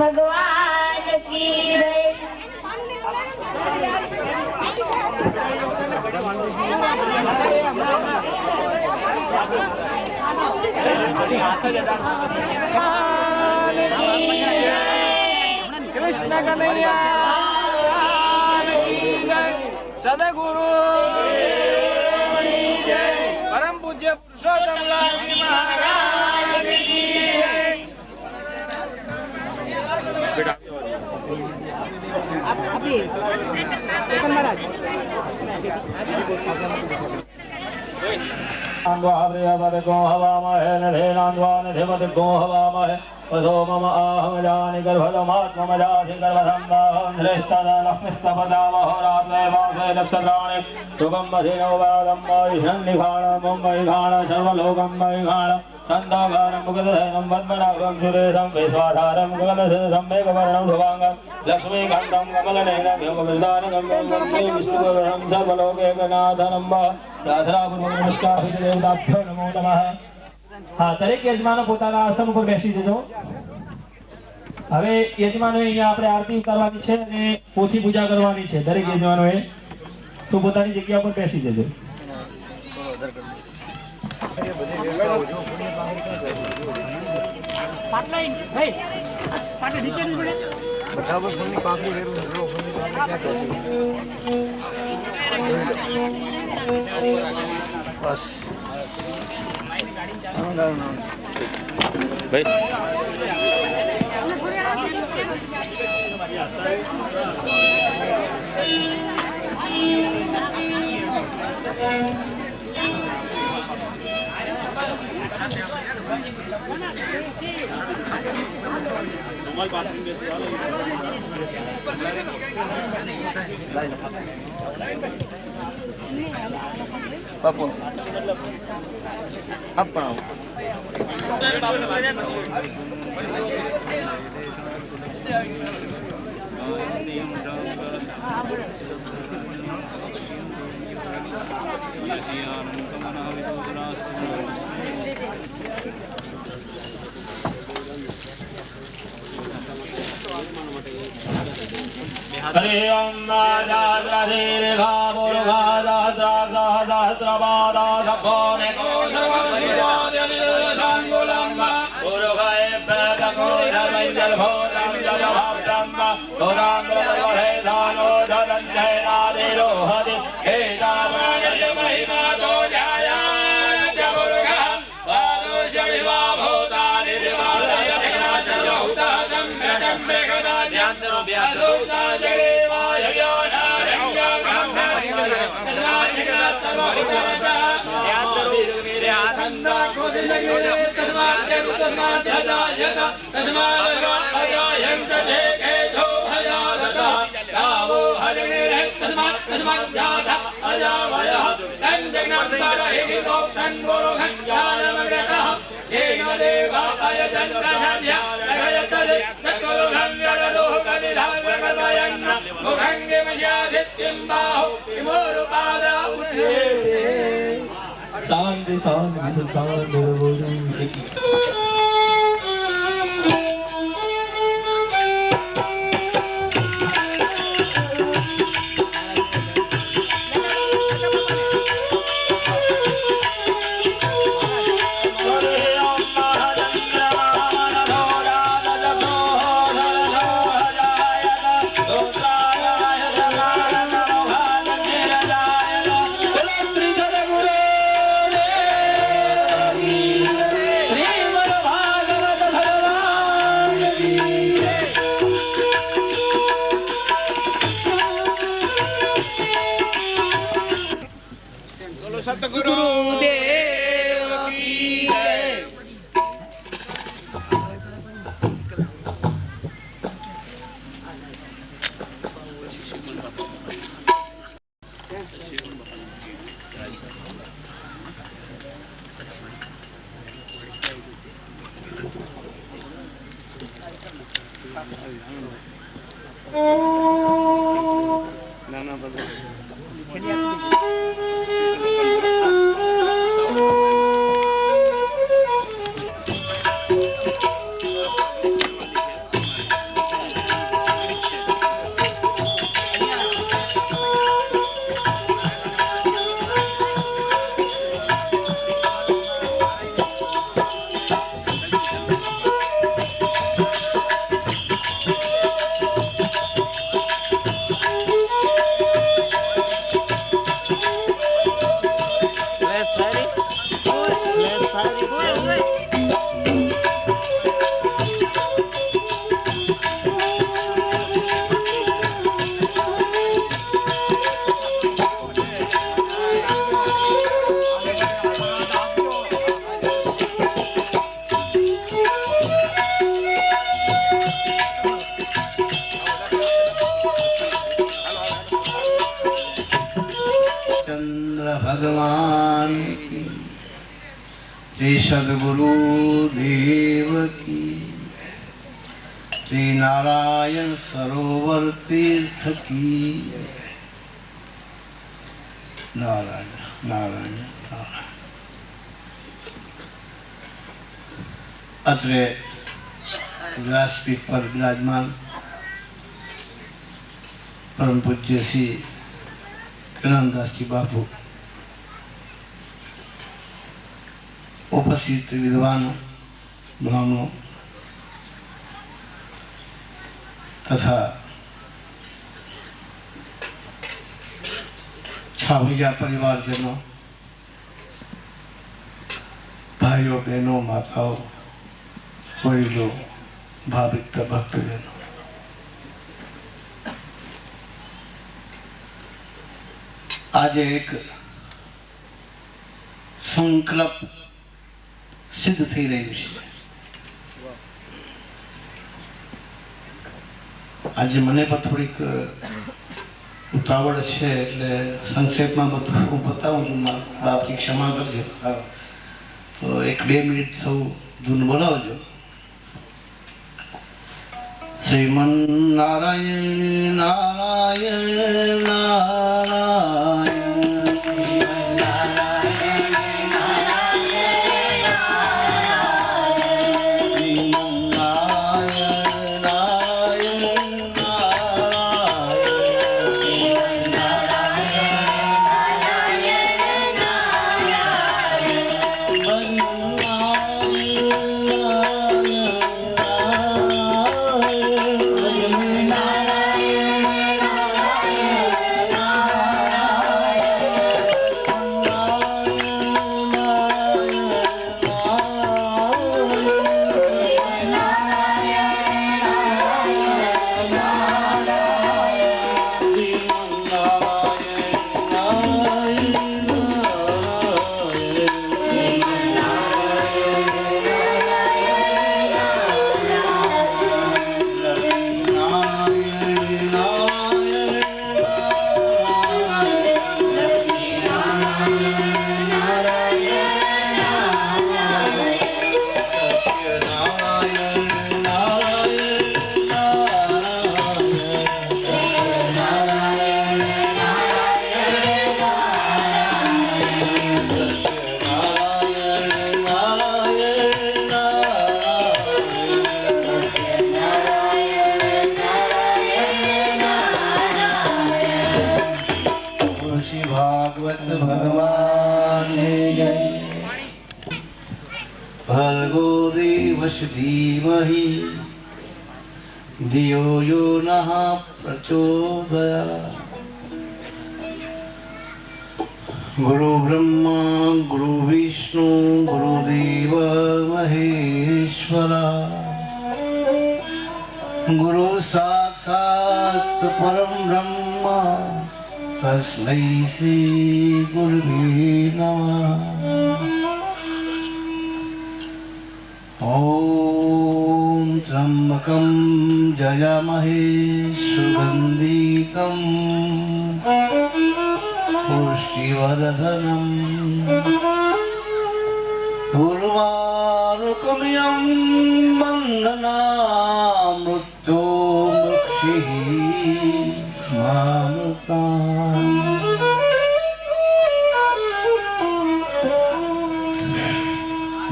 भगवान की जय। कृष्ण कन्हैया सदगुरु परम पूज्य पुरुषोत्तम लाल महाराज की जय। वसो मम आहम जानि गर्भदमात्मजासि गर्भसंवाहं श्रेष्ठदा लक्ष्मीस्तपदावहोरात्मैवासे नक्षत्राणि सुगं मधीनो वादं वैषण्णिघाणं वैघाणं सर्वलोकं वैघाणं छन्दोगानं मुकुटधैनं पद्मनाभं सुरेशं विश्वाधारं गगनशेषं मेघवर्णं शुभाङ्गं लक्ष्मीकान्तं कमलनयनं योगविदानं विष्णुवरं सर्वलोकैकनाथनं वा प्रार्थनापूर्वक नमस्कार देवताभ्यो नमो नमः। हाँ, दरेक यजमानो પોતાના આસન ઉપર બેસી જજો। હવે યજમાનોએ અહીંયા આપણે આરતી કરવાની છે અને પોથી પૂજા કરવાની છે। દરેક યજમાનોએ તો પોતાની જગ્યા પર બેસી જજો। બસ भाई पापो अब पढ़ाओ हरे ओम दाद्राधीर्घा मुरुघा दाद्राघा दाद्रवादा सभोने कोशवरिवाद्यनिर्धाङ्गुलम् मुरुघाय प्रतमोधमञ्जलभोधं जलभाब्दम् गोदाङ्गलवहेधानो धनञ्जयनादिरोहति हेतामानय महिमा दोजाया च मुरुघः पादोषविवा भूतानि दिवालय विनाशयोता संगतं मेघदास्यान्तरो व्याधो साजरेवाय व्योनारङ्गं शांति शांति शांति सतगुरु देव की जय। नाना बदल भगवान की, श्री सद्गुरु देव की, श्री नारायण सरोवर तीर्थ की। नारायण नारायण नारायण। अत्रे व्यासपीठ पर विराजमान परम पूज्य श्री ज्ञानदास जी बापू, उपस्थित विद्वान ब्राह्मणों तथा छावैया परिवारजनों, भाइयों बहनों, माताओं, वडीलों, भाविक भक्तजनों, आज एक संकल्प सिद्ध થઈ રહ્યું છે। આજે મને પણ થોડીક ઉતાવળ છે એટલે સંક્ષેપમાં બધું હું બતાવું છું, આપની ક્ષમા કરજો। તો 1-2 મિનિટ સૌ ધૂન બોલાવજો। શ્રીમન નારાયણ નારાયણ નારાયણ, धीमहि धियो यो नः प्रचोदयात्। गुरु ब्रह्मा गुरु विष्णु गुरुदेव महेश्वरा, गुरु साक्षात् परम ब्रह्म तस्मै श्री गुरुवे नमः। ॐ त्र्यम्बकं जयामहे सुगन्धितं पुष्टिवर्धनम् उर्वारुकमियं बन्धनामृत्योर्मुक्षिः मामृताम्।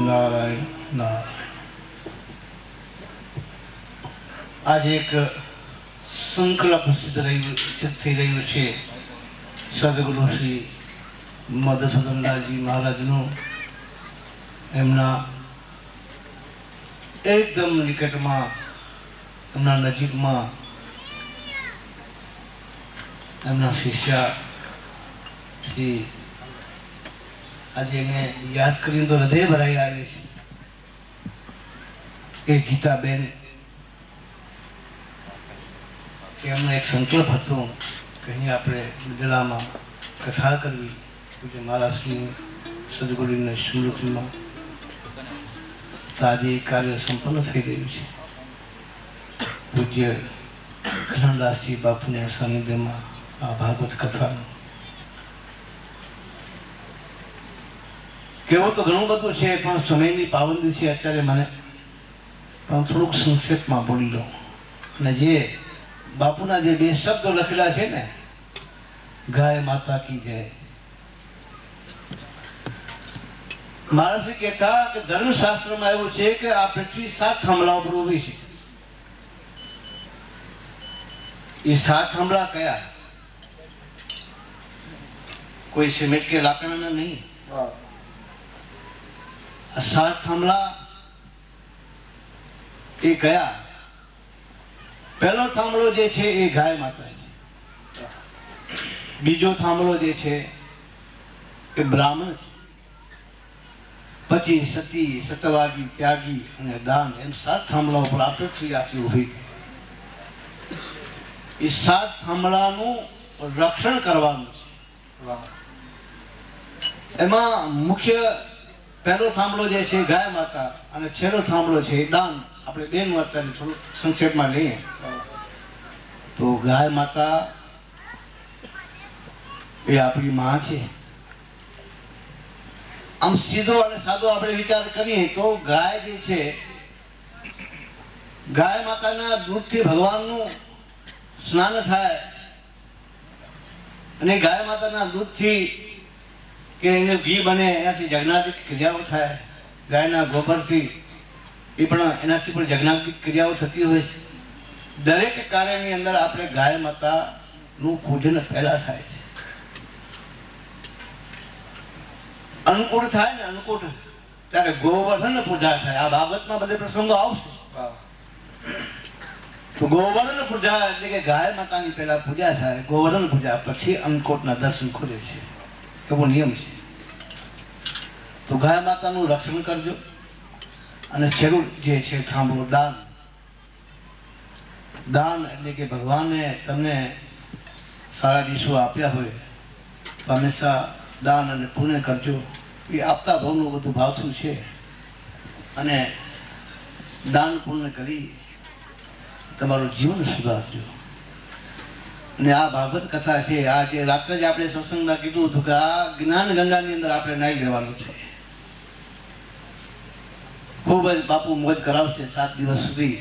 नारायण नारायण। आज एक संकल्प सिद्ध થઈ રહ્યું છે। સદગુરુ શ્રી મધુસૂદનદાસજી મહારાજનું એમના એકદમ નિકટમાં, એમના નજીકમાં એમના શિષ્ય શ્રી, આજે એને યાદ કરીને તો હૃદય ભરાઈ આવે છે। એ ગીતાબેન, એમનો એક સંકલ્પ હતો કે અહીં આપણે બિદડામાં કથા કરવી, પૂજ્ય મહારાજની સદગુરુની સ્મૃતિમાં। તો આજે એ કાર્ય સંપન્ન થઈ રહ્યું છે। પૂજ્ય જ્ઞાનદાસજી બાપુના સાનિધ્યમાં આ ભાગવત કથાનું કેવું તો ઘણું બધું છે, પણ સમયની પાબંદી છે અત્યારે મને, પણ થોડુંક સંક્ષેપમાં બોલી લઉં. અને જે બાપુના જે 2 શબ્દો લખેલા છે ને, ગાય માતા કી જય. મહારાજ કહેતા કે ધર્મશાસ્ત્રમાં એવું છે કે આ પૃથ્વી 7 થાંભલા પર ઊભી છે. એ 7 થાંભલા કયા? કોઈ સિમેન્ટ કે લાકડાના નહીં. આ 7 થાંભલા એ કયા? પહેલો થાંભલો જે છે એ ગાય માતા છે. બીજો થાંભલો જે છે એ બ્રાહ્મણ છે. પછી સતી, સતવાગી, ત્યાગી અને દાન, એમ 7 થાંભલા ઉપર આ પૃથ્વી આખી ઊભી. એ 7 થાંભલાનું રક્ષણ કરવાનું છે. એમાં મુખ્ય પહેલો થાંભલો જે છે ગાય માતા, અને છેલ્લો થાંભલો છે દાન. આપણે બેનું અત્યારે થોડું સંક્ષેપમાં લઈએ તો ગાય માતા એ આપણી માં છે. આમ સીધો અને સાદો આપણે વિચાર કરીએ તો ગાય જે છે, ગાય માતાના દૂધથી ભગવાનનું સ્નાન થાય, અને ગાય માતાના દૂધથી કે એને ઘી બને, એનાથી યજ્ઞાદિક ક્રિયાઓ થાય. ગાયના ગોબરથી એ પણ એનાથી પણ યજ્ઞાદિક ક્રિયાઓ થતી હોય છે. દરેક કાર્યની અંદર આપણે ગાય માતાનું પૂજન પહેલા થાય છે. અન્નકૂટ થાય ને, અન્નકૂટ ત્યારે ગોવર્ધન પૂજા થાય. આ ભાગવતમાં બધે પ્રસંગો આવશે. તો ગોવર્ધન પૂજા એટલે કે ગાય માતાની પહેલા પૂજા થાય, ગોવર્ધન પૂજા પછી અન્નકૂટના દર્શન ખુલે છે. એવો નિયમ છે. તો ગાય માતાનું રક્ષણ કરજો. અને છેલ્લું જે છે થાંભલો દાન. દાન એટલે કે ભગવાને તમને સારા દિવસો આપ્યા હોય તો હંમેશા દાન અને પુણ્ય કરજો. એ આપતા ભાવનું બધું ભાવતું છે. અને દાન પુણ્ય કરી તમારું જીવન સુધારજો. અને આ ભાગવત કથા છે, આ જે રાત્રે જ આપણે સત્સંગમાં કીધું હતું કે આ જ્ઞાન ગંગાની અંદર આપણે નાહી લેવાનું છે. ખૂબ જ બાપુ મોજ કરાવશે 7 દિવસ સુધી.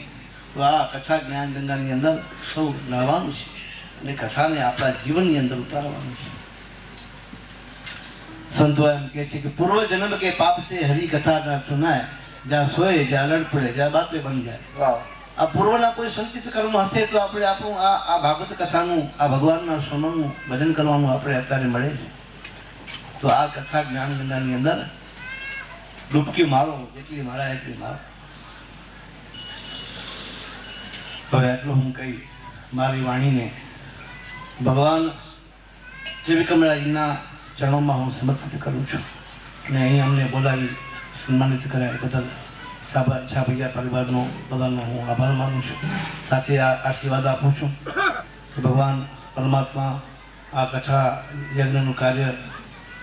તો આ કથા જ્ઞાન ગંગાની અંદર સૌ નાહવાનું છે, અને કથાને આપણા જીવનની અંદર ઉતારવાનું છે. સંતો એમ કે છે કે પૂર્વ જન્મ કે પાપ સે હરી કથા ના સુનાય, જ્યાં સોય જ્યાં લડ પડે જ્યાં બાતે બની જાય. આ પૂર્વના કોઈ સંચિત કર્મ હશે તો આપણે આપણું આ ભાગવત કથાનું, આ ભગવાનના સોનમનું ભજન કરવાનું આપણે અત્યારે મળે છે. તો આ કથા જ્ઞાન ગંગાની અંદર ડૂબકી મારો, જેટલી મારા એટલી મારો. હવે એટલું હું કહી મારી વાણીને ભગવાન શ્રી વિક્રમરાજના ચરણોમાં હું સમર્પિત કરું છું. અને અહીં અમને બોલાવી સન્માનિત કર્યા એ બદલ છાપૈયા પરિવારનો બધાનો હું આભાર માનું છું. સાથે આ આશીર્વાદ આપું છું કે ભગવાન પરમાત્મા આ કથા યજ્ઞનું કાર્ય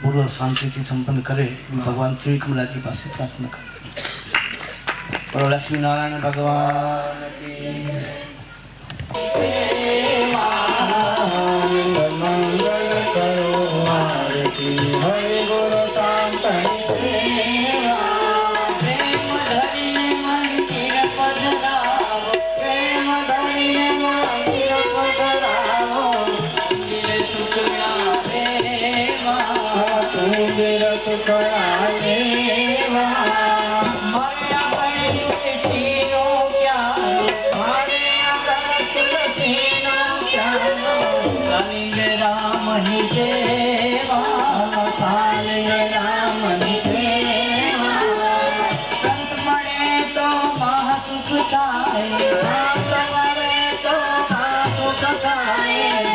પૂર્વ શાંતિથી સંપન્ન કરે. ભગવાન શ્રી કમલાજી પાસે પ્રાર્થના કરે. લક્ષ્મીનારાયણ ભગવાન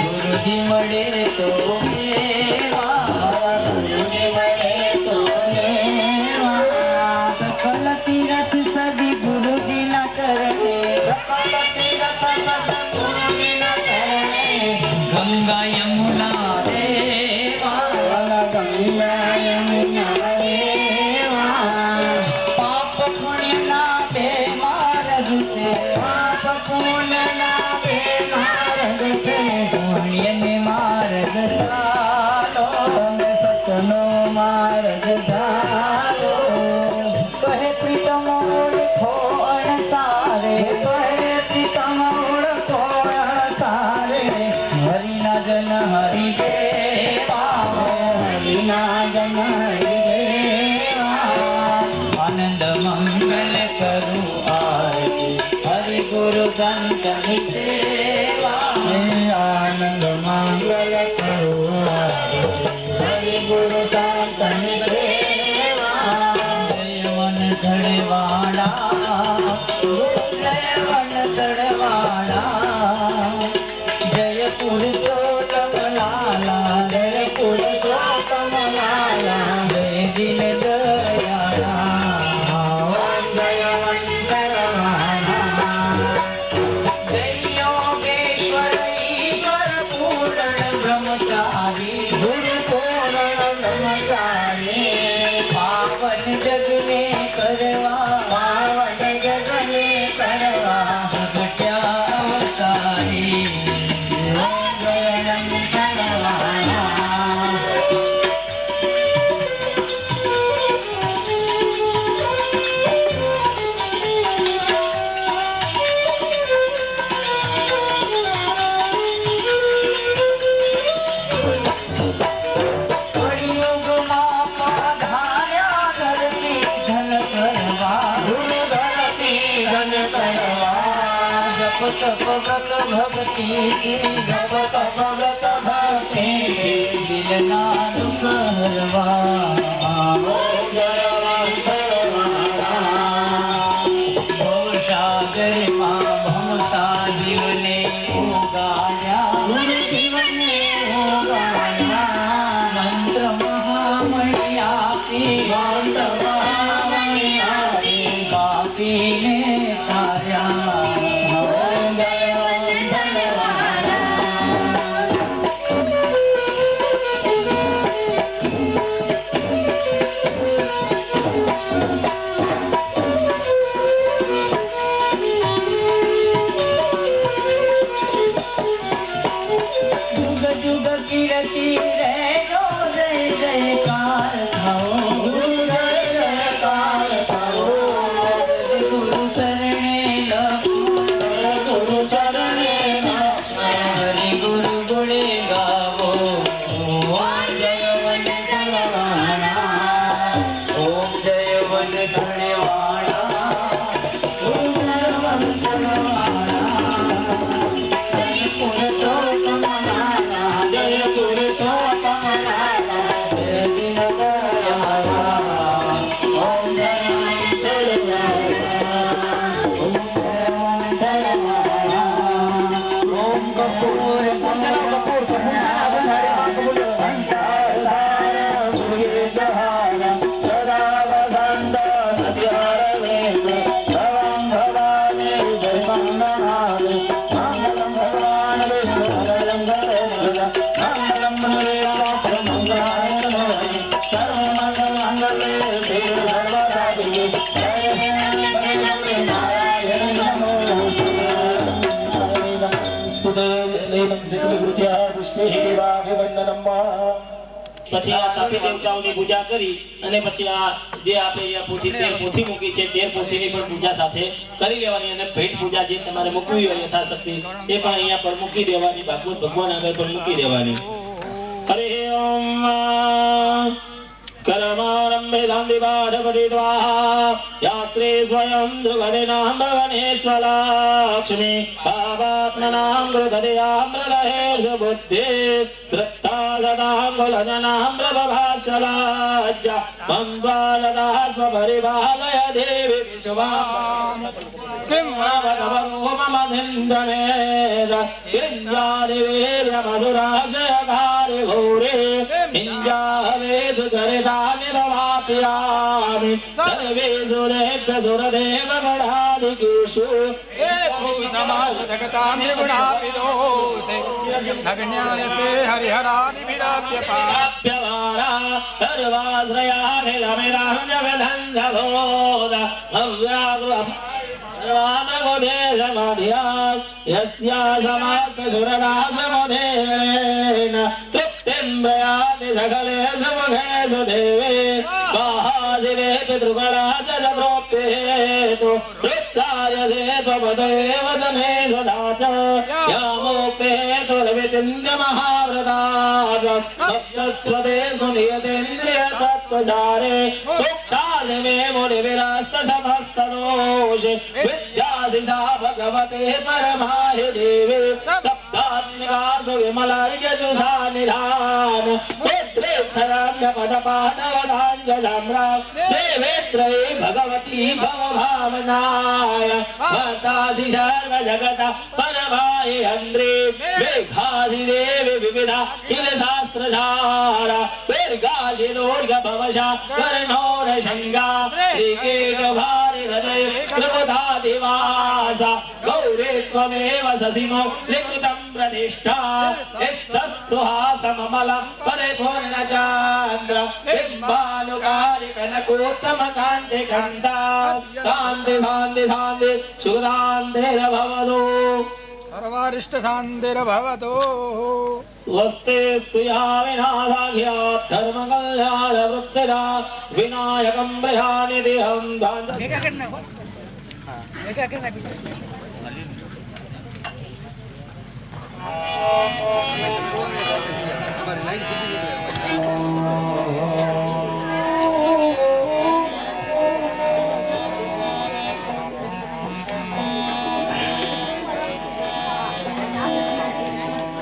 ગુરુજી મળે તો સકલ તીરથ સદી ગુરુજી ના કરણે, ગંગા યમુના દેવા, ગંગા યમુના દેવા, પાપ પુણ્ય ના બે માર્ગ છે, પાપ પુણ્ય ના બે માર્ગ છે, પુણ્ય ને માર્ગ સાલો, સતનો માર્ગ સાલો. गुरु संत सेवा आनंद मंगल करो हरि गुरु संत सेवा जय मन धड़वाड़ा जय मन धड़वाड़ा जय पुरुषोत्तम लाला जय पुरुषोत्तम लाला जय दिन दयाला जय मन धड़वाड़ा जय योगेश्वर ईश्वर पूर्ण ब्रह्मचारी गुरु पूर्ण ब्रह्मचारी पावन जग में करवा पावन जग में करवा भगत्या अवतारी तप व्रत भक्ति की जप तप व्रत भक्ति की दिल ना दुख हरवा भव सागर मां भमता जीवने उगाया गुरु जीवने उगाया मंत्र महामणि आपी मंत्र महामणि आपी बापी ने तारा પછી આ તાપી દેવતાઓની પૂજા કરી અને પછી આ જે આપણે અહીંયા પોથી 13 પોથી મૂકી છે 13 પોથીની પણ પૂજા સાથે કરી લેવાની અને ભેટ પૂજા જે તમારે મૂકવી હોય યથાશક્તિ એ પણ અહીંયા પર મૂકી દેવાની ભાગવત ભગવાન આગળ પર મૂકી દેવાની હરે ઓમ कर्मारंभे धान्दिवाढपति द्वाहा यात्रे स्वयं ध्रुवदिनां भगनेश्वराक्ष्मी भावात्मनां गृहदयामृलहेर्ष बुद्धि श्रद्धा सदां कुलजनां प्रभभास्कराज्य मम्बालदाः स्वपरिपालय देवी विश्वाम् किंवभवरोममधिन्दनेद विद्यादिवीर्यमधुराक्षयकारि घोरे हिञ्जाहवेषु चरितानि भवाप्यामि सर्वेषु नेभ्यसुरदेवगणादिकेषु समासजगतानि गुणाविदोषे नगण्यायसे हरिहरादिभिराप्यपाप्यवारा सर्वाश्रयाभिरमिरं जगदन्धबोध अव्याकृतं यस्यासमाप्तसुरनाशमधेन तृप्तिं प्रयाति सकलेषु मुखेषु देवे महाशिवे पितृगणाचप्रोक्तेषु वृत्तायसे त्वपदेव दनेषु दाच यामोक्तेषु रविचिन्त्यमहाव्रतात् सप्तस्वतेषु नियतेन्द्रियतत्त्वचारे दुःखानि मे मुनिविरास्तसमस्तदोषि विद्या भक्तादिशा भगवते परमाहि देवे सप्तात्मिकासु विमलार्यजुषा निधान देवेत्रये भगवती भवभावनाय भक्तासि सर्वजगता परमाहि हन्द्रे मेघाधिदेवी विविधा किलशास्त्रधारा दीर्घाशिलोर्गभवशा कर्णोरशङ्गा श्रीकेशभारि हृदये कृपधादिवासा गौरे त्वमेव ससिमो निकृतं प्रतिष्ठा सममलं परिपूर्णचन्द्र बिम्बानुकारिकनकोत्तमकान्तिकन्ता शान्ति शान्ति शान्ति सुखदान्तिर्भवतु सर्वारिष्ट शान्तिर्भवतु स्वस्ते स्तुया विनाशाख्या धर्मकल्याणवृत्तिदा विनायकं प्रयानिधिहं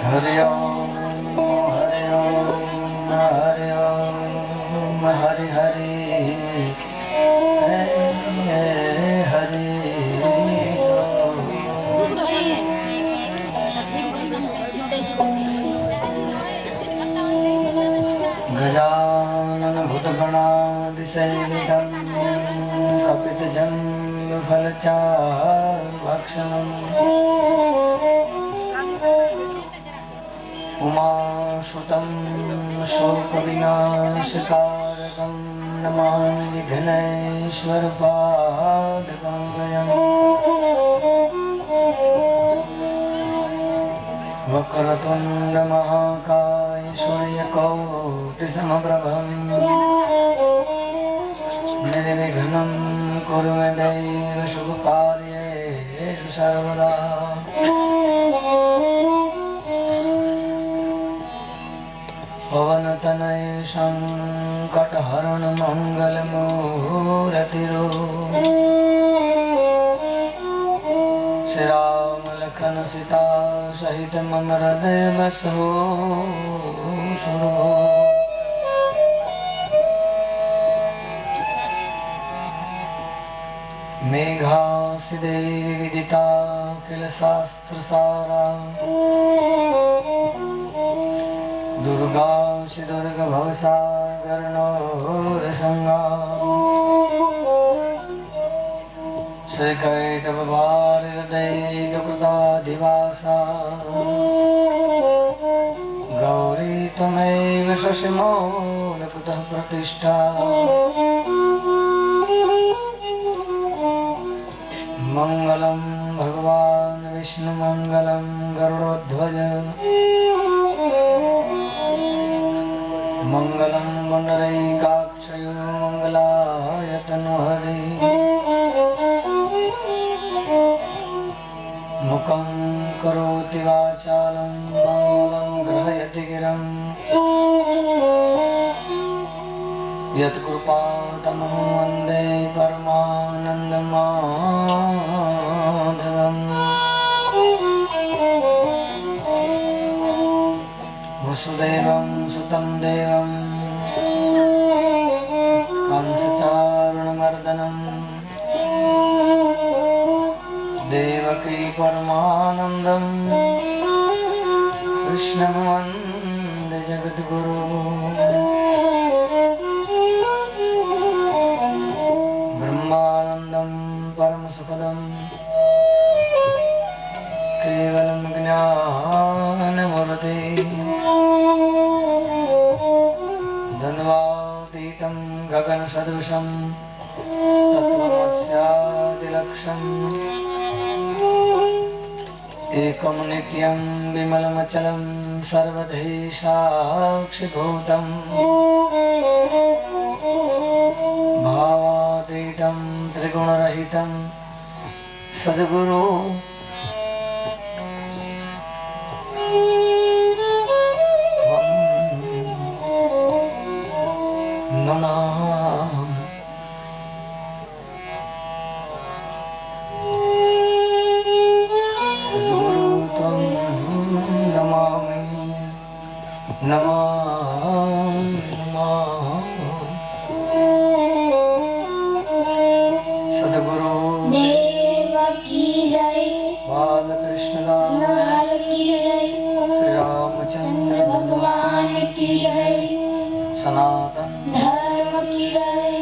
हरि ओम हरि ओम हरि ओम हरि हरि हरि गजानन भूतगणादिसैनिधं कपितजन्मफलचार्भक्षणम् उमासुतं शोकविनाशकारकं नमामि घनैश्वरपादपङ्कजम् वक्रतुण्डमहाकाय सूर्यकोटिसमप्रभं निर्विघ्नं कुरु मे दैव शुभकार्येषु सर्वदा पवनतनय संकटहरण मंगलमूर्तिरो श्री राम लखन सीता सहित मम हृदय बसो मेघासिदेवी विदिता किल शास्त्रसारा दुर्गा दुर्ग भवसागरणोरसंगा श्रीकैटवबालदैककृताधिवासा गौरी त्वमेव शशिमूलकुतः प्रतिष्ठा मंगलं भगवान् विष्णुमंगलं गरुडध्वज मंगलं पुंडरीकाक्षयो मंगलायतनोहरि मुखं करोति वाचालं मंगलं ग्रहयति गिरं यत्कृपातमं वन्दे परमानन्दमाधवम् वसुदेवं सुतं देवं कंसचारुणमर्दनं देवकी परमानन्दं कृष्णं वन्दे जगद्गुरुं ब्रह्मानन्दं परमसुखदं केवलं ज्ञानमूर्ति धन्वातीतं गगनसदृशं तत्त्वमस्यादिलक्ष्यम् एकं नित्यं विमलमचलं सर्वधि साक्षिभूतं भावातीतं त्रिगुणरहितं सद्गुरु नमामि। की जय। बालकृष्ण लाल लाल की जय। श्री रामचंद्र भगवान की जय। सनातन धर्म की जय।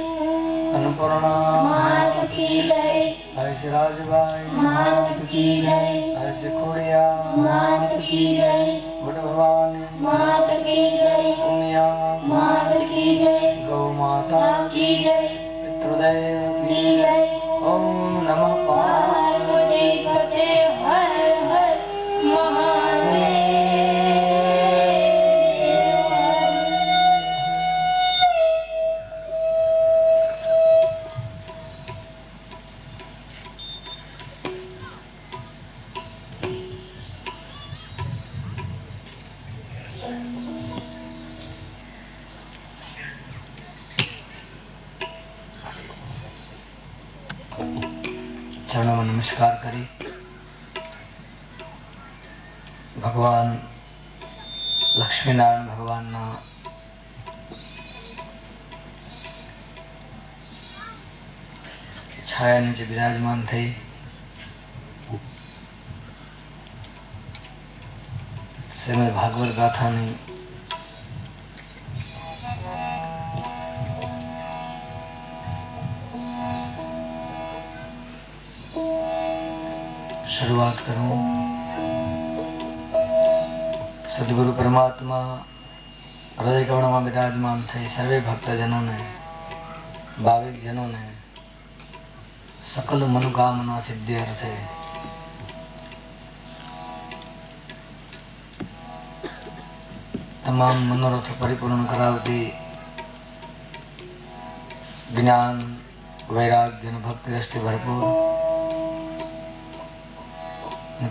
अन्नपूर्णा मात की जय। हर्ष राजबाई मात की जय। हर्ष खोड़िया मात की जय। बुढ़ भवानी मात की जय। उमिया मात की जय। गौ माता की जय। पितृदेव की जय। ओम नमः पार्वती पते हर हर महादेव। चरणों में नमस्कार करी। भगवान लक्ष्मीनारायण भगवान छाया नीचे विराजमान थी। श्रीमद् भागवत गाथा ने शुरुआत करूं। सदगुरु परमात्मा हृदय कमल में विराजमान थे। सर्वे भक्तजनों ने भाविक जनों ने सकल मनोकामना सिद्धि अर्थे तमाम मनोरथ परिपूर्ण करावती ज्ञान वैराग्य और भक्ति दृष्टि भरपूर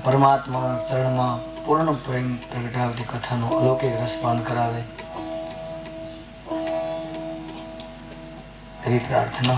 परमात्मा चरण में पूर्ण प्रेम प्रगटावती कथा नो अलौकिक रसपान करावे तेरी प्रार्थना।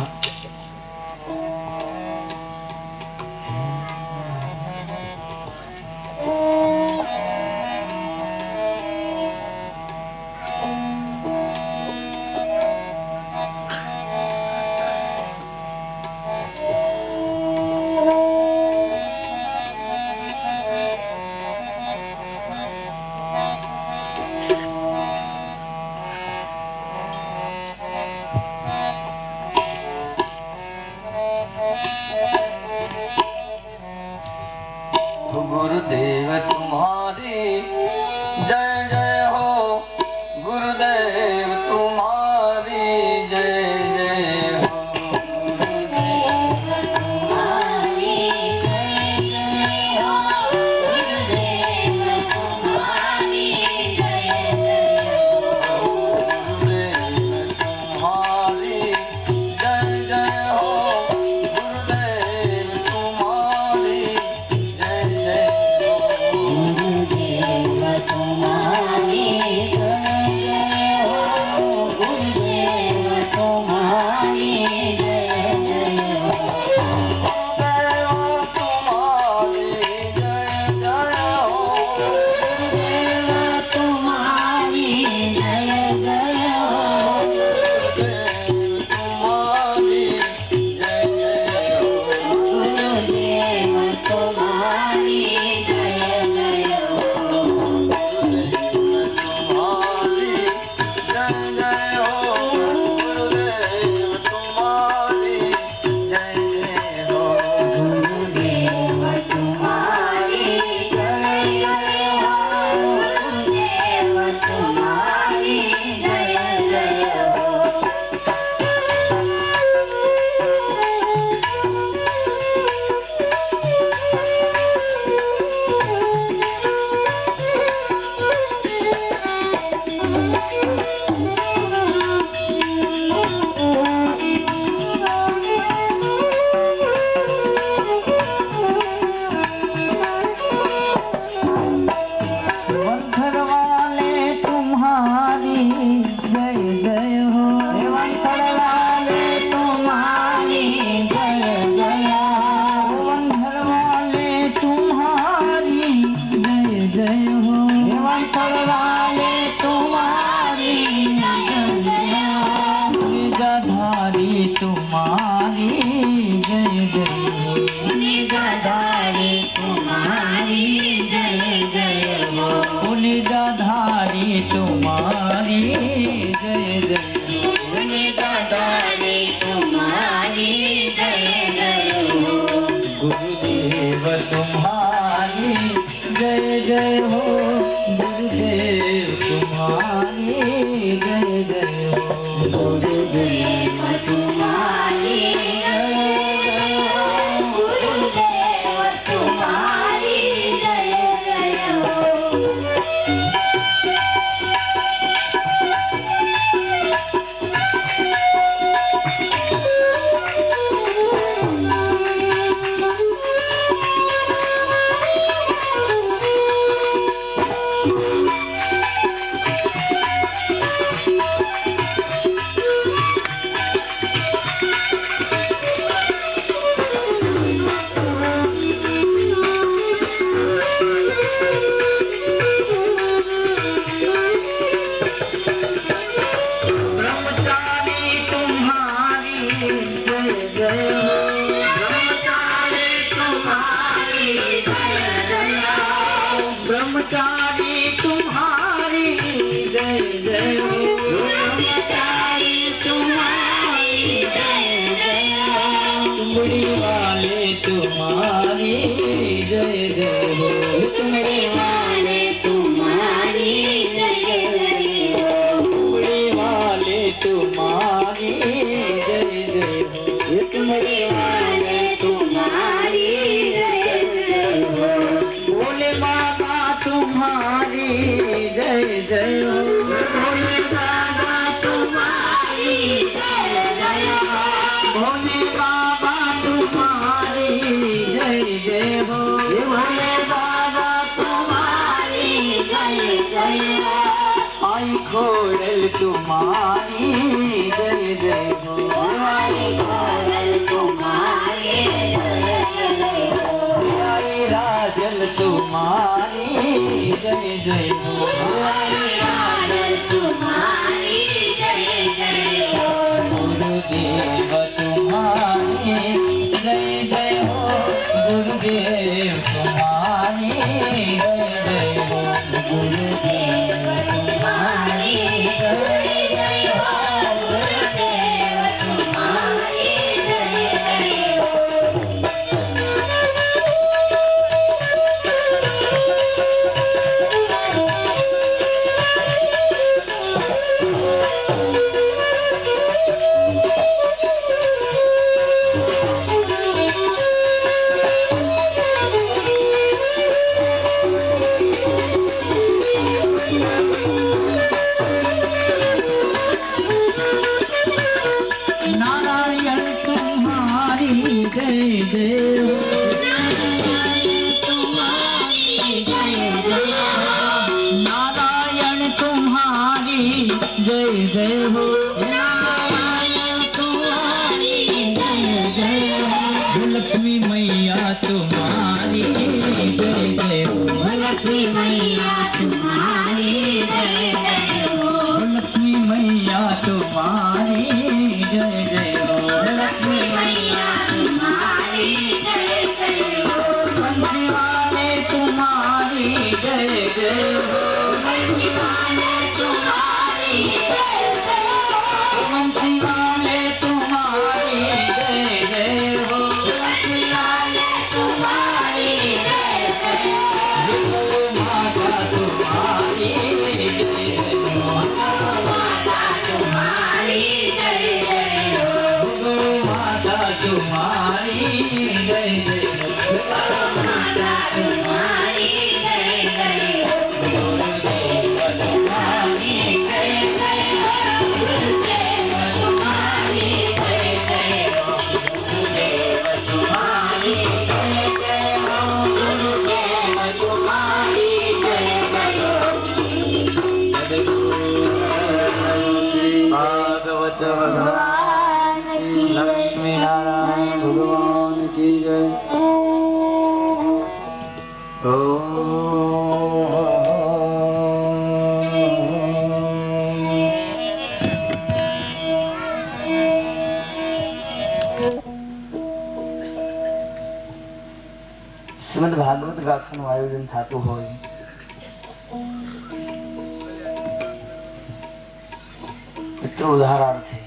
गुरुदेव तुम्हारी जय जय हो। गुरुदेव तुम्हारी जय जय हो। गुरुदेव तुम्हारी जय जय हो। गुरुदेव तुम्हारी जय जय हो। गुरुदेव तुम्हारी जय जय हो। गुरुदेव तुम्हारी जय जय हो। गुरुदेव तुम्हारी गुरुदेव तुम्हारी जय जय हो, गुरुदेव तुम्हारी जय जय हो, गुरुदेव तुम्हारी जय हो, गुरुदेव तुम्हारी जय जय हो। ब्रह्मचारी तुम्हारी जय जय हो, ब्रह्मचारी तुम्हारी जय जय हो, ब्रह्मचारी तुम्हारी जय जय हो, ब्रह्मचारी तुम्हारी जय जय हो, तुमड़ी वाले तुम्हारी जय जय हो, तुमड़ी वाले तुम्हारी जय जय हो, तुमड़ी वाले तुम्हारी जय जय हो, तुमड़ी वाले तुम्हारी जय जय हो, भोले बाबा तुम्हारी जय जय हो, भोले बाबा तुम्हारी जय जय हो, भोले बाबा तुम्हारी जय जय हो, भोले बाबा तुम्हारी जय जय हो, आई खोड़ल तुम्हारी जय जय हो, आई खोड़ल तुम्हारी जय जय हो, आई राजल तुम्हारी जय जय हो, आई राजल तुम्हारी जय जय हो, गुरुदेव तुम्हारी जय जय हो, गुरुदेव तुम्हारी जय जय हो, गुरुदेव तुम्हारी जय जय हो, गुरुदेव तुम्हारी जय जय हो। नारायण तुम्हारी जय जय हो, तुम्हारी जय जय हो, नारायण तुम्हारी जय जय हो, नारायण तुम्हारी जय जय हो, लक्ष्मी मैया तुम्हारी जय जय हो, लक्ष्मी मैया तुम्हारी जय जय हो, लक्ष्मी मैया तुम्हारी जय जय हो, लक्ष्मी मैया तुम्हारी जय जय हो, बंसी वाले तुम्हारी जय जय हो, बंसी वाले तुम्हारी जय जय हो, बंसी वाले तुम्हारी जय जय हो, बंसी वाले तुम्हारी जय जय हो, माता तुम्हारी जय जय हो, माता तुम्हारी जय जय हो, माता तुम्हारी जय जय हो, माता तुम्हारी जय जय हो, गुरुदेव तुम्हारी जय जय हो, गुरुदेव तुम्हारी जय जय हो, गुरुदेव तुम्हारी जय जय हो, गुरुदेव तुम्हारी जय जय हो। भागवत लक्ष्मी नारायण भगवान की जय। શ્રીમદ ભાગવત ગાથાનું આયોજન થતું હોય પિતૃ ઉદ્ધારાર્થે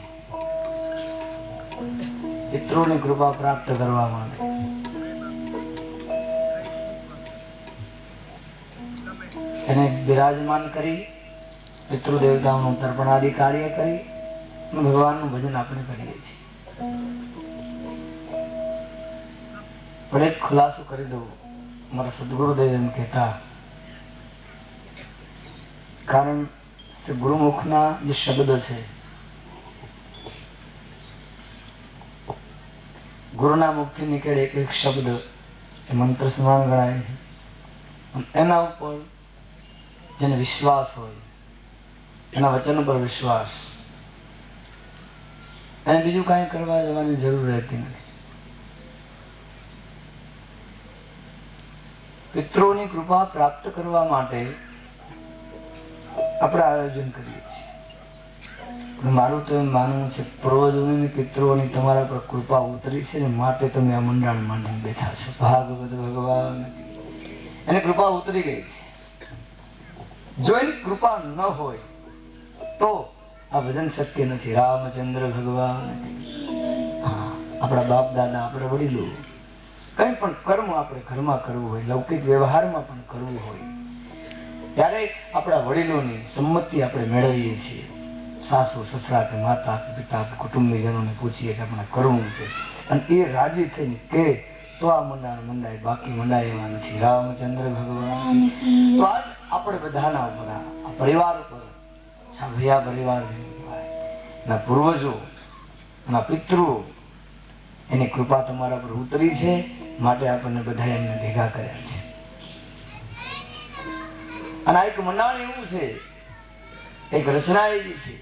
પિતૃની કૃપા પ્રાપ્ત કરવા માટે એને બિરાજમાન કરી પિતૃદેવતાઓનું તર્પણ આદિ કાર્ય કરી અને ભગવાનનું ભજન આપણે કરીએ છીએ. પણ એક ખુલાસો કરી દઉં, મારા સદગુરુદેવ એમ કહેતા, કારણ કે ગુરુમુખના જે શબ્દ છે, ગુરુના મુખથી નીકળે એક એક શબ્દ એ મંત્ર સમાન ગણાય છે. એના ઉપર જેને વિશ્વાસ હોય, એના વચન ઉપર વિશ્વાસ, એને બીજું કાંઈ કરવા જવાની જરૂર રહેતી નથી. પિતૃઓની કૃપા પ્રાપ્ત કરવા માટે આપણે આયોજન કરીએ છીએ. મારું તો એમ માનવું છે, પૂર્વજોની પિતૃઓની તમારા પર કૃપા ઉતરી છે ને માટે તમે આ મંડાણ માંડીને બેઠા છો. ભાગવત ભગવાન એની કૃપા ઉતરી ગઈ છે. જો એની કૃપા ન હોય તો આ ભજન શક્ય નથી. રામચંદ્ર ભગવાન, આપણા બાપ દાદા, આપણા વડીલો, કઈ પણ કર્મ આપણે ઘરમાં કરવું હોય, લૌકિક વ્યવહારમાં પણ કરવું હોય, ત્યારે આપણા વડીલોની સંમતિ આપણે મેળવીએ છીએ. સાસુ સસરા કે માતા કે પિતા કે કુટુંબીજનોને પૂછીએ કે આપણે કરવું છે, અને એ રાજી થઈને કે તો આ મંડાણ મંડાય, બાકી મંડાય એવા નથી. રામચંદ્ર ભગવાન. તો આજ આપણે બધાના ઉપર, આ પરિવાર ઉપર, છાભૈયા પરિવાર ના પૂર્વજો, ના પિતૃઓ, એની કૃપા તમારા પર ઉતરી છે, માટે આપણને બધા એમને ભેગા કર્યા છે. અને આ એક મંડાણ એવું છે, એક રચના એવી છે.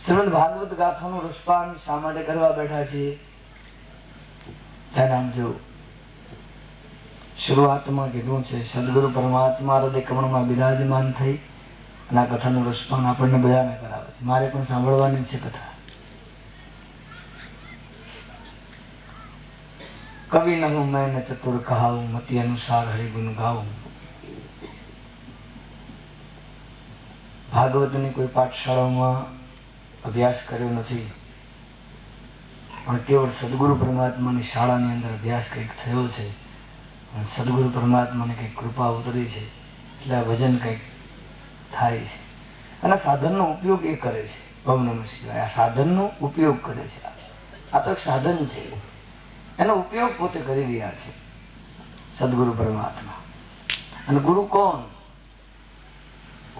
શ્રીમદ ભાગવત ગાથાનું રસપાન શા માટે કરવા બેઠા છીએ? ધ્યાન આપજો. શરૂઆતમાં કીધું છે, સદગુરુ પરમાત્મા હૃદય કમળમાં બિરાજમાન થઈ અને આ કથાનું રસપાન આપણને બધાને કરાવે છે. મારે પણ સાંભળવાની છે કથા. કવિ ન હું મેં ચતુર કહાવું, મતિ અનુસાર હરિગુણ ગાવું. ભાગવતની કોઈ પાઠશાળામાં અભ્યાસ કર્યો નથી, પણ કેવળ સદગુરુ પરમાત્માની શાળાની અંદર અભ્યાસ કંઈક થયો છે. સદગુરુ પરમાત્માને કંઈક કૃપા ઉતરી છે, એટલે આ ભજન કંઈક થાય છે. અને સાધનનો ઉપયોગ એ કરે છે. ઓમ નમઃ શિવાય. આ સાધનનો ઉપયોગ કરે છે. આ તો એક સાધન છે, એનો ઉપયોગ પોતે કરી રહ્યા છે સદગુરુ પરમાત્મા. અને ગુરુ કોણ?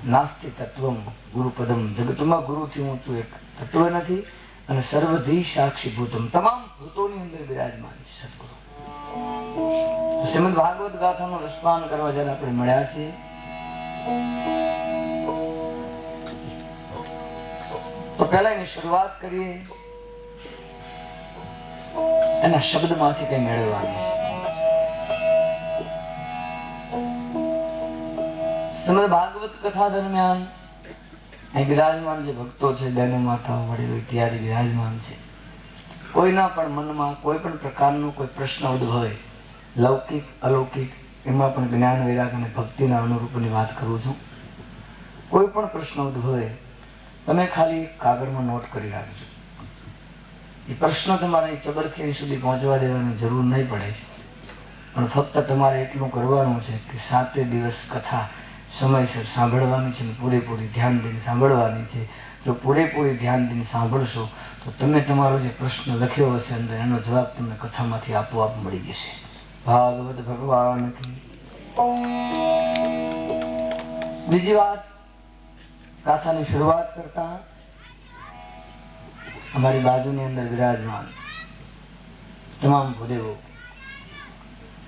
નાસ્તિ તત્વમ ગુરુપદમ. જગતમાં ગુરુથી ઊંચું એક તત્વ નથી, અને સર્વધી સાક્ષી ભૂતમ, તમામ ભૂતોની અંદર બિરાજમાન છે સદગુરુ. શ્રીમદ ભાગવત ગાથાનું રસપાન કરવા જયારે આપણે મળ્યા છીએ, તો પહેલા એની શરૂઆત કરીએ એના શબ્દમાંથી કઈ મેળવવાની. શ્રીમદ ભાગવત કથા દરમિયાન અહીં બિરાજમાન જે ભક્તો છે, બહેનો, માતાઓ, વડીલો ઇત્યાદિ બિરાજમાન છે, કોઈના પણ મનમાં કોઈ પણ પ્રકારનો કોઈ પ્રશ્ન ઉદ્ભવે, લૌકિક અલૌકિક, એમાં પણ જ્ઞાન વૈરાગ અને ભક્તિના અનુરૂપની વાત કરું છું. કોઈ પણ પ્રશ્ન ઉદ્ભવે, તમે ખાલી કાગળમાં નોટ કરી રાખજો. એ પ્રશ્ન તમારે ચબરખી સુધી પહોંચવા દેવાની જરૂર નહીં પડે, પણ ફક્ત તમારે એટલું કરવાનું છે કે 7 દિવસ કથા સમયસર સાંભળવાની છે, પૂરેપૂરી ધ્યાન દઈને સાંભળવાની છે. જો પૂરેપૂરી ધ્યાન દઈને સાંભળશો તો તમે તમારો જે પ્રશ્ન લખ્યો હશે અંદર, એનો જવાબ તમને કથામાંથી આપોઆપ મળી જશે. ભાગવત ભગવાન કી. બીજી વાત, ગાથાની શરૂઆત કરતા અમારી બાજુની અંદર વિરાજમાન તમામ ભૂદેવો,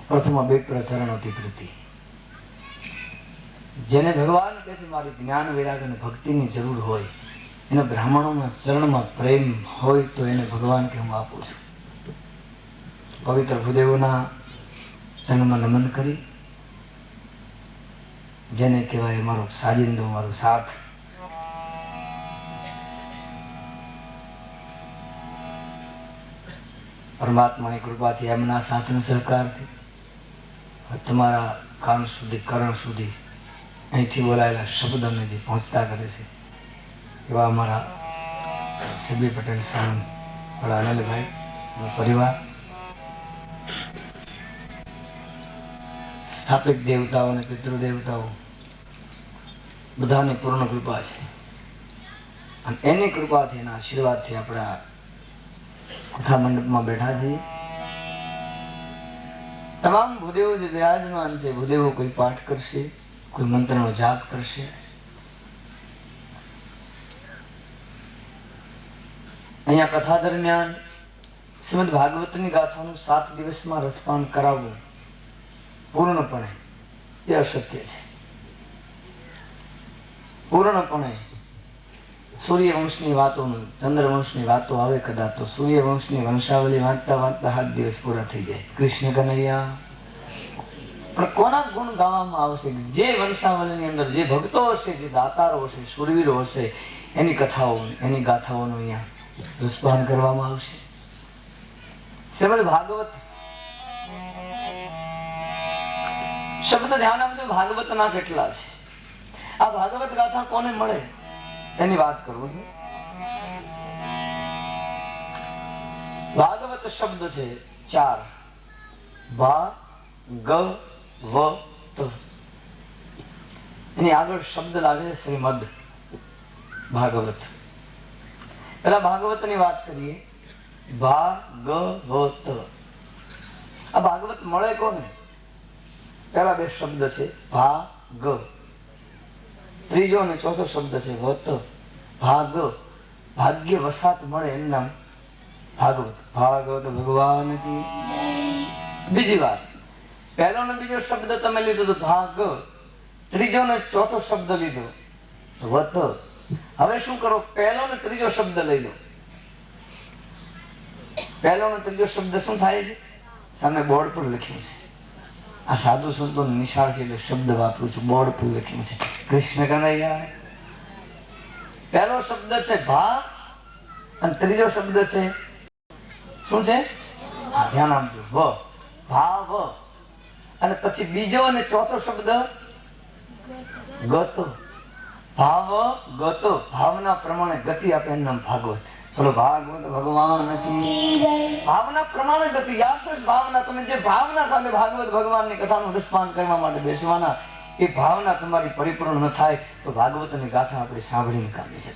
પ્રથમ વિપ્ર ચરણોથી કૃતિ. જેને ભગવાન કહે છે મારી જ્ઞાન વૈરાગ અને ભક્તિની જરૂર હોય, એને બ્રાહ્મણોના ચરણમાં પ્રેમ હોય તો એને ભગવાન કે હું આપું છું. પવિત્ર ભૂદેવોના ચરણમાં નમન કરી, જેને કહેવાય મારો સાજિંદો, મારો સાથ. પરમાત્માની કૃપાથી એમના સાથના સહકારથી તમારા કાન સુધી, કરણ સુધી અહીંથી બોલાયેલા શબ્દોને જે પહોંચતા કરે છે, એવા અમારા સીબી પટેલ સાહેબ, વડા અનિલભાઈ પરિવાર, સ્થાપિત દેવતાઓ અને પિતૃદેવતાઓ બધાની પૂર્ણ કૃપા છે અને એની કૃપાથી એના આશીર્વાદથી આપણે આ કથા મંડપમાં બેઠા છીએ. તમામ ભૂદેવો જે વિરાજમાન છે, ભૂદેવો કોઈ પાઠ કરશે, કોઈ મંત્રનો જાપ કરશે. અહીંયા કથા દરમિયાન શ્રીમદ ભાગવતની ગાથાનું 7 દિવસમાં રસપાન કરાવવું પૂર્ણપણે એ અશક્ય છે. પૂર્ણપણે સૂર્યવંશની વાતોનું, ચંદ્રવંશની વાતો આવે કદાચ તો સૂર્યવંશની વંશાવલી વાંચતા વાંચતા 7 દિવસ પૂરા થઈ જાય. કૃષ્ણ કનૈયા. પણ કોના ગુણ ગાવામાં આવશે? જે વંશાવલીની અંદર જે ભક્તો હશે, જે દાતારો હશે, શૂરવીરો હશે, એની કથાઓ, એની ગાથાઓનું અહીંયા રસપાન કરવામાં આવશે. શ્રીમદ ભાગવત શબ્દ ધ્યાન આપજો. ભાગવતના કેટલા છે? આ ભાગવત ગાથા કોને મળે એની વાત કરું છું. ભાગવત શબ્દ છે 4. ભા ગ વ ત. એની આગળ શબ્દ લાગે છે શ્રીમદ ભાગવત. પેલા ભાગવત ની વાત કરીએ. ભાગવત. આ ભાગવત મળે કોને? પેલા 2 શબ્દ છે ભાગ, ત્રીજો અને ચોથો શબ્દ છે વત. ભાગ, ભાગ્ય વસાત મળે એમ નામ ભાગવત. ભાગવત ભગવાન કી. બીજી વાત, પહેલો ને બીજો શબ્દ તમે લીધો તો ભાગ, ત્રીજો ને ચોથો શબ્દ લીધો વત. હવે શું કરો? પહેલો ને ત્રીજો શબ્દ લઈ લો. પહેલો ને ત્રીજો શબ્દ શું થાય છે? સામે બોર્ડ પર લખ્યું છે. આ સાધુ સંતો નિશાળ છે એટલે શબ્દ વાપરું છું. બોર્ડ પર લખ્યું છે કૃષ્ણ કનૈયા. પહેલો શબ્દ છે ભા અને ત્રીજો શબ્દ છે શું છે? ધ્યાન આપજો. વ. ભાવ. અને પછી બીજો અને ચોથો શબ્દ ગત. ભાવ ગત. ભાવના પ્રમાણે ગતિ આપે એનું નામ ભાગવત. બોલો ભાગવત ભગવાન કી. ભાવના પ્રમાણે ગતિ. યાદ છે ભાવના. તમે જે ભાવના સાથે ભાગવત ભગવાનની કથાનું રસપાન કરવા માટે બેસવાના, એ ભાવના તમારી પરિપૂર્ણ ન થાય તો ભાગવતની ગાથા આપણે સાંભળીને કામી છે.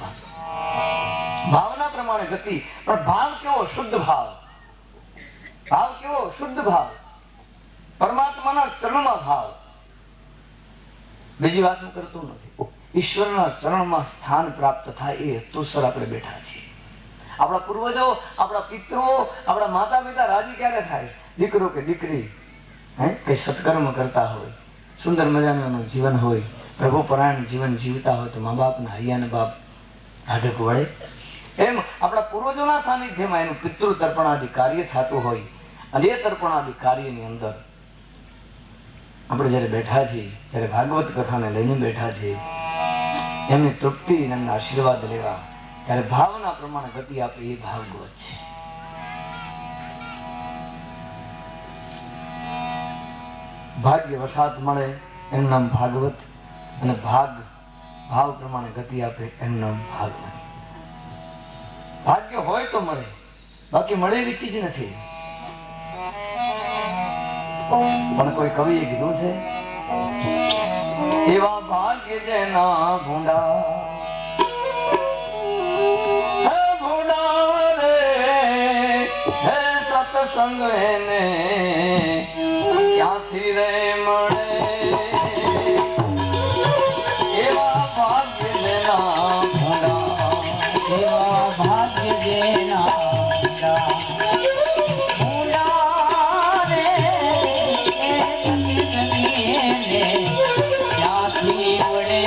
ભાવના પ્રમાણે ગતિ. પણ ભાવ કેવો? શુદ્ધ ભાવ. ભાવ કેવો? શુદ્ધ ભાવ. પરમાત્માના ચરણમાં ભાવ. બીજી વાત હું કરતો નથી. ઈશ્વરના ચરણમાં સ્થાન પ્રાપ્ત થાય એ હેતુસર આપણે બેઠા છીએ. આપણા પૂર્વજો, આપણા પિતૃઓ, આપણા માતા પિતા રાજી ક્યારે થાય? દીકરો કે દીકરી કઈ સત્કર્મ કરતા હોય, સુંદર મજાનું જીવન હોય, પ્રભુ પરાયણ જીવન જીવતા હોય તો મા બાપના હૈયાને બાપ ઢાઢક વળે. એમ આપણા પૂર્વજોના સાનિધ્યમાં એનું પિતૃ તર્પણાદિ કાર્ય થતું હોય. અને એ તર્પણાદિ કાર્યની અંદર આપણે જયારે બેઠા છીએ, ત્યારે ભાગવત કથાને લઈને બેઠા છીએ, એમની તૃપ્તિ, એમના આશીર્વાદ લેવા, ત્યારે ભાવના પ્રમાણે ગતિ આપે એ ભાગવત છે. ભાગ્ય વસાત મળે એનું નામ ભાગવત. અને ભાવ પ્રમાણે ગતિ આપે એનું નામ ભાગવત. ભાગ્ય હોય તો મળે, બાકી મળે એવી ચીજ નથી. પણ કોઈ કવિએ કીધું છે, એવા ભાગ્ય જેના ભૂંડા સત્સંગ એને ક્યાંથી રે મળે. એવા ભાગ્ય જેના ભૂંડા, એવા ભાગ્ય જેના ભૂંડા રે ક્યાંથી વડે.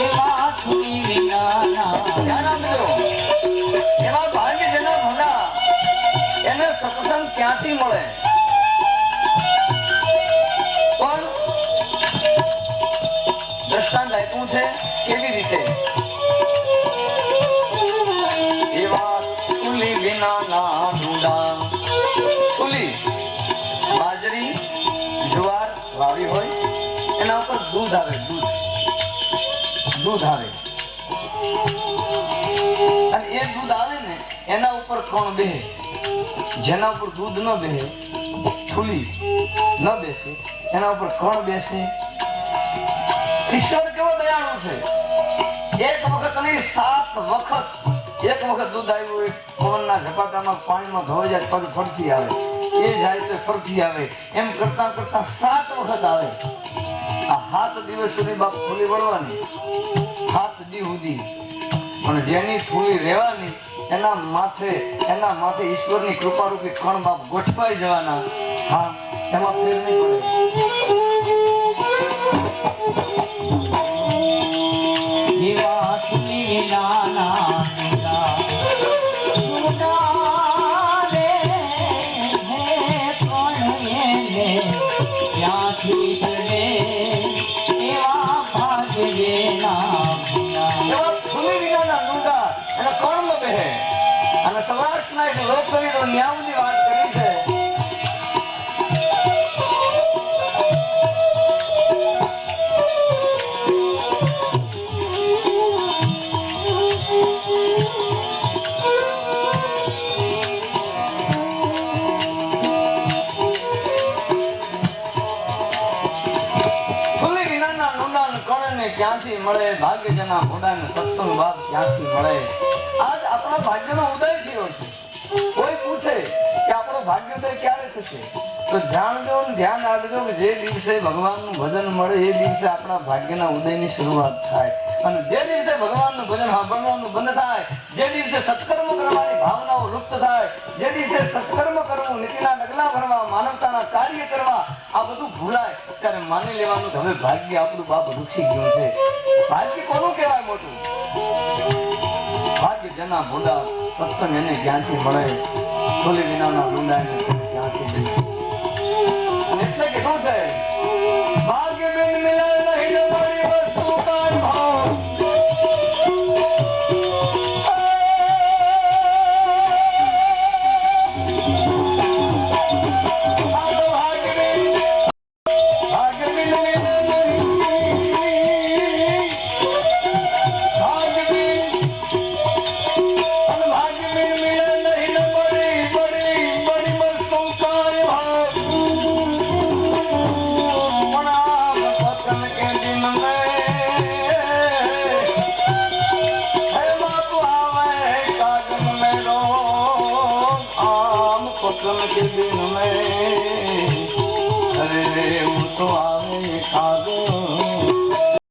એવા સુની વિનાના. ધ્યાન આપજો. એવા ભાગ્ય જેના ભૂંડા, એને સત્સંગ ક્યાંથી મળે? પણ દ્રષ્ટાંત આપ્યું છે. કેવી રીતે? એવા તુલી વિનાના ઢૂંઢા. તુલી બાજરી જુવાર વાવી હોય, એના ઉપર દૂધ આવે. દૂધ આવે અને એ દૂધ આવે ને એના ઉપર કોણ બેહે? જેના ઉપર દૂધ ન બેહે, ફૂલી ન બેસે એના ઉપર કોણ બેસે? ઈશ્વર કેવો દયાળુ છે, એક વખત નહીં 7 વખત, એક વખત દૂધ આવ્યું હોય પવનના ઝપાટામાં પાણીમાં ધોઈ જાય પગ ફરતી આવે, એ જાય તો ફરતી આવે, એમ કરતા કરતા 7 વખત આવે. આ 7 દિવસ સુધી બાપ ફૂલી વળવાની, 7 દી સુધી. પણ જેની ફૂલી રહેવાની એના માથે ઈશ્વરની કૃપારૂપી કણ બાપ ગોઠવાઈ જવાના. હા, એમાં ફેર નહીં પડે. અને સૌરાષ્ટ્રના એક લોકકવિનો ન્યાવની વાત કરી છે. ફૂલી વિનાના નુંડાને કણને ક્યાંથી મળે, ભાગ્યજના ઘોડાને સત્સંગ બાપ ક્યાંથી મળે. આજ આપણા ભાગ્યનો ઉદય થયો છે. કોઈ પૂછે કે આપણો ભાગ્યોદય ક્યારે થશે, તો જાણજો ને ધ્યાન રાખજો કે જે દિવસે ભગવાનનું ભજન મળે એ દિવસે આપણા ભાગ્યના ઉદયની શરૂઆત થાય. અને જે દિવસે ભગવાનનું ભજન સાંભળવાનું બંધ થાય, જે દિવસે સત્કર્મ કરવાની ભાવનાઓ લુપ્ત થાય, જે દિવસે સત્કર્મ કરવું, નીતિના ડગલા ભરવા, માનવતાના કાર્ય કરવા, આ બધું ભૂલાય, ત્યારે માની લેવાનું કે હવે ભાગ્ય આપણું બાપ રૂઠી ગયું છે. ભાગ્ય કોનું કહેવાય મોટું? ભાગ્ય જના ભૂડા સત્સંગ એને ક્યાંથી મળે, ફૂલી વિનાના ડુંડાને ક્યાંથી મળે. અને એટલે કીધું છે ભાગ્ય બિન મિલે નહીં મારી વસ્તુ કાન ભાવ. के दिन में अरे वो तो आवे कागो